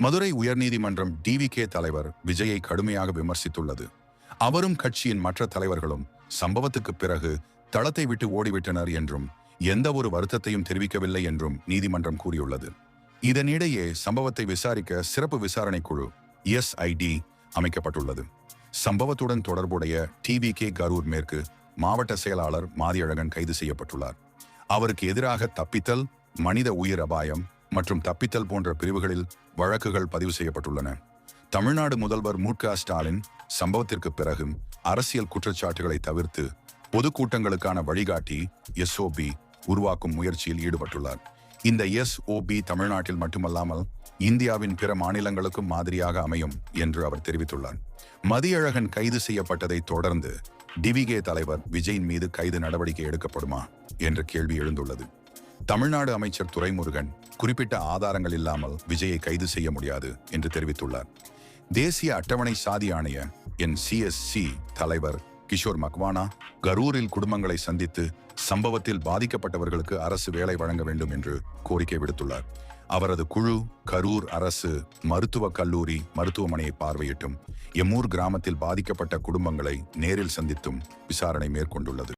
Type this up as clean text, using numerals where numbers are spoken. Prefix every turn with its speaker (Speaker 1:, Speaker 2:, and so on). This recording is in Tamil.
Speaker 1: மதுரை உயர்நீதிமன்றம் டிவிகே தலைவர் விஜயை கடுமையாக விமர்சித்துள்ளது. அவரும் கட்சியின் மற்ற தலைவர்களும் சம்பவத்துக்கு பிறகு தளத்தை விட்டு ஓடிவிட்டனர் என்றும் எந்த ஒரு வருத்தத்தையும் தெரிவிக்கவில்லை என்றும் நீதிமன்றம் கூறியுள்ளது. இதனிடையே சம்பவத்தை விசாரிக்க சிறப்பு விசாரணை குழு SIT அமைக்கப்பட்டுள்ளது. சம்பவத்துடன் தொடர்புடைய டிவிகே கரூர் மேற்கு மாவட்ட செயலாளர் மாதியழகன் கைது செய்யப்பட்டுள்ளார். அவருக்கு எதிராக தப்பித்தல், மனித உயிர் அபாயம் மற்றும் தப்பித்தல் போன்ற பிரிவுகளில் வழக்குகள் பதிவு செய்யப்பட்டுள்ளன. தமிழ்நாடு முதல்வர் மு.க.ஸ்டாலின் சம்பவத்திற்கு பிறகு அரசியல் குற்றச்சாட்டுகளை தவிர்த்து பொதுக்கூட்டங்களுக்கான வழிகாட்டி SOP உருவாக்கும் முயற்சியில் ஈடுபட்டுள்ளார். இந்த SOP தமிழ்நாட்டில் மட்டுமல்லாமல் இந்தியாவின் பிற மாநிலங்களுக்கும் மாதிரியாக அமையும் என்று அவர் தெரிவித்துள்ளார். மதியழகன் கைது செய்யப்பட்டதை தொடர்ந்து டிவிகே தலைவர் விஜயின் மீது கைது நடவடிக்கை எடுக்கப்படுமா என்ற கேள்வி எழுந்துள்ளது. தமிழ்நாடு அமைச்சர் துரைமுருகன் குறிப்பிட்ட ஆதாரங்கள் இல்லாமல் விஜயை கைது செய்ய முடியாது என்று தெரிவித்துள்ளார். தேசிய அட்டவணை சாதி ஆணைய NCSC தலைவர் கிஷோர் மக்வானா கரூரில் குடும்பங்களை சந்தித்து சம்பவத்தில் பாதிக்கப்பட்டவர்களுக்கு அரசு வேலை வழங்க வேண்டும் என்று கோரிக்கை விடுத்துள்ளார். அவரது குழு கரூர் அரசு மருத்துவக் கல்லூரி மருத்துவமனையை பார்வையிட்டும் எம்மூர் கிராமத்தில் பாதிக்கப்பட்ட குடும்பங்களை நேரில் சந்தித்தும் விசாரணை மேற்கொண்டுள்ளது.